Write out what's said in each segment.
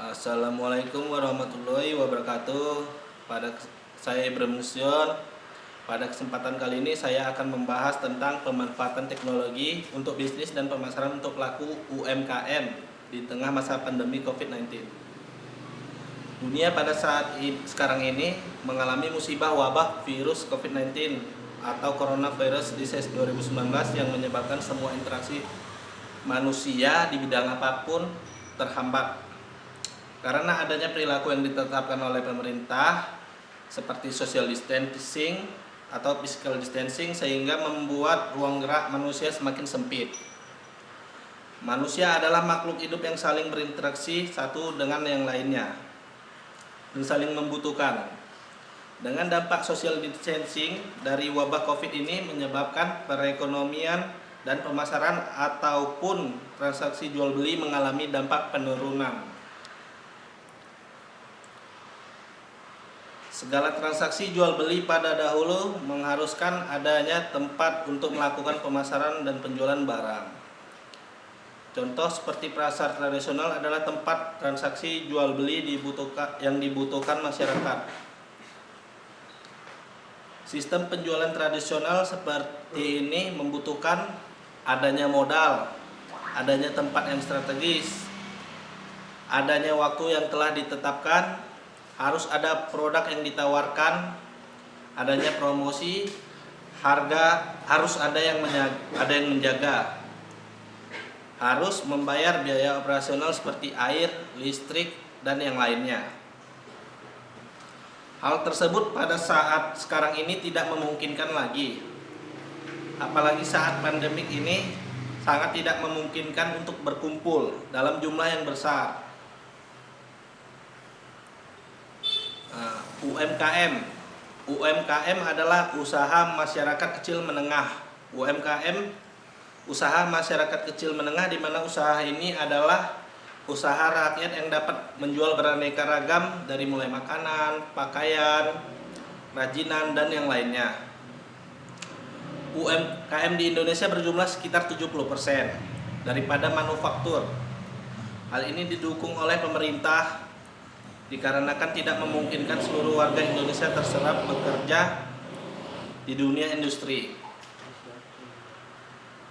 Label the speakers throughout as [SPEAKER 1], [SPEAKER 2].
[SPEAKER 1] Assalamualaikum warahmatullahi wabarakatuh. Saya Ibrahim Nusyon. Pada kesempatan kali ini saya akan membahas tentang pemanfaatan teknologi untuk bisnis dan pemasaran untuk pelaku UMKM di tengah masa pandemi COVID-19. Dunia pada saat sekarang ini mengalami musibah wabah virus COVID-19 atau Coronavirus Disease 2019 yang menyebabkan semua interaksi manusia di bidang apapun terhambat. Karena adanya perilaku yang ditetapkan oleh pemerintah seperti social distancing atau physical distancing sehingga membuat ruang gerak manusia semakin sempit. Manusia adalah makhluk hidup yang saling berinteraksi satu dengan yang lainnya dan saling membutuhkan. Dengan dampak social distancing dari wabah Covid ini menyebabkan perekonomian dan pemasaran ataupun transaksi jual beli mengalami dampak penurunan. Segala transaksi jual beli pada dahulu mengharuskan adanya tempat untuk melakukan pemasaran dan penjualan barang. Contoh seperti pasar tradisional adalah tempat transaksi jual beli yang dibutuhkan masyarakat. Sistem penjualan tradisional seperti ini membutuhkan adanya modal, adanya tempat yang strategis, adanya waktu yang telah ditetapkan, harus ada produk yang ditawarkan, adanya promosi, harga harus ada yang menjaga, harus membayar biaya operasional seperti air, listrik, dan yang lainnya. Hal tersebut pada saat sekarang ini tidak memungkinkan lagi, apalagi saat pandemik ini sangat tidak memungkinkan untuk berkumpul dalam jumlah yang besar. UMKM adalah usaha masyarakat kecil menengah. UMKM usaha masyarakat kecil menengah, di mana usaha ini adalah usaha rakyat yang dapat menjual beraneka ragam dari mulai makanan, pakaian, kerajinan, dan yang lainnya. UMKM di Indonesia berjumlah sekitar 70% daripada manufaktur. Hal ini didukung oleh pemerintah dikarenakan tidak memungkinkan seluruh warga Indonesia terserap bekerja di dunia industri.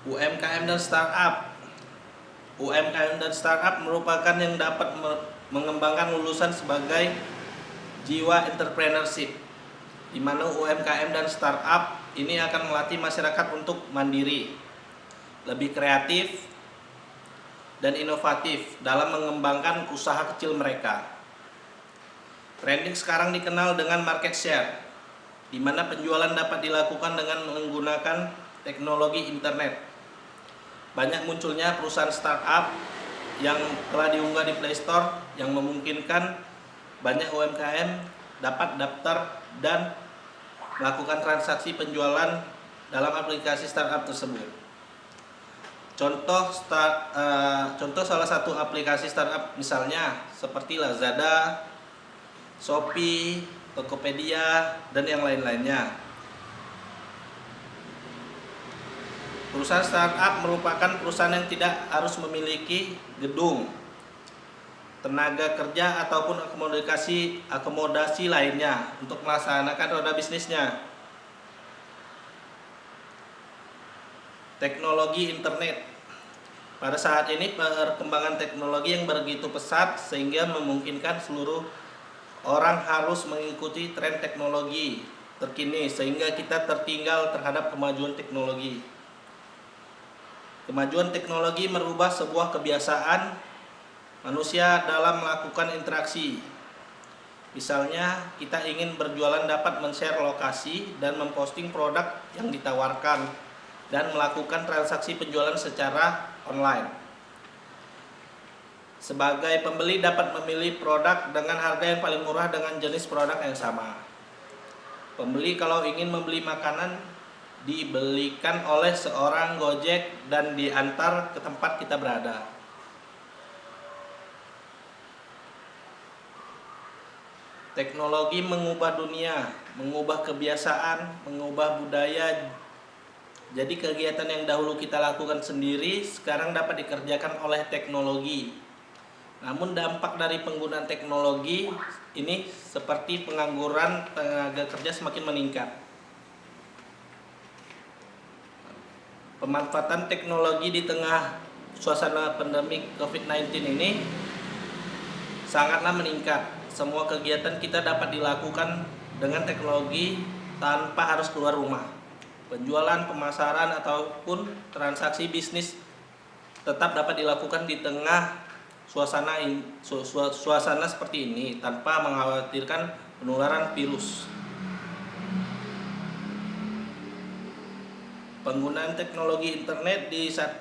[SPEAKER 1] UMKM dan startup merupakan yang dapat mengembangkan lulusan sebagai jiwa entrepreneurship, di mana UMKM dan startup ini akan melatih masyarakat untuk mandiri, lebih kreatif dan inovatif dalam mengembangkan usaha kecil mereka. Trending sekarang dikenal dengan market share, di mana penjualan dapat dilakukan dengan menggunakan teknologi internet. Banyak munculnya perusahaan startup yang telah diunggah di Play Store yang memungkinkan banyak UMKM dapat daftar dan melakukan transaksi penjualan dalam aplikasi startup tersebut. Contoh salah satu aplikasi startup misalnya seperti Lazada, Shopee, Tokopedia, dan yang lain-lainnya. Perusahaan startup merupakan perusahaan yang tidak harus memiliki gedung, tenaga kerja, ataupun akomodasi lainnya untuk melaksanakan roda bisnisnya. Teknologi internet. Pada saat ini perkembangan teknologi yang begitu pesat sehingga memungkinkan seluruh orang harus mengikuti tren teknologi terkini sehingga kita tertinggal terhadap kemajuan teknologi. Kemajuan teknologi merubah sebuah kebiasaan manusia dalam melakukan interaksi. Misalnya, kita ingin berjualan dapat men-share lokasi dan memposting produk yang ditawarkan dan melakukan transaksi penjualan secara online. Sebagai pembeli dapat memilih produk dengan harga yang paling murah dengan jenis produk yang sama. Pembeli kalau ingin membeli makanan dibelikan oleh seorang Gojek dan diantar ke tempat kita berada. Teknologi mengubah dunia, mengubah kebiasaan, mengubah budaya. Jadi kegiatan yang dahulu kita lakukan sendiri sekarang dapat dikerjakan oleh teknologi. Namun dampak dari penggunaan teknologi ini seperti pengangguran tenaga kerja semakin meningkat. Pemanfaatan teknologi di tengah suasana pandemi COVID-19 ini sangatlah meningkat. Semua kegiatan kita dapat dilakukan dengan teknologi tanpa harus keluar rumah. Penjualan, pemasaran, ataupun transaksi bisnis tetap dapat dilakukan di tengah suasana seperti ini tanpa mengkhawatirkan penularan virus. Penggunaan teknologi internet di saat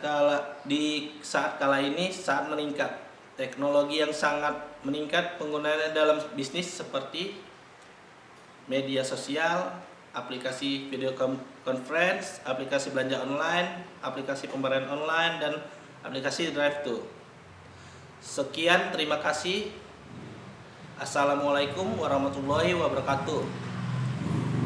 [SPEAKER 1] kala ini sangat meningkat. Teknologi yang sangat meningkat penggunaannya dalam bisnis seperti media sosial, aplikasi video conference, aplikasi belanja online, aplikasi pembelian online, dan aplikasi drive-thru. Sekian, terima kasih. Assalamualaikum warahmatullahi wabarakatuh.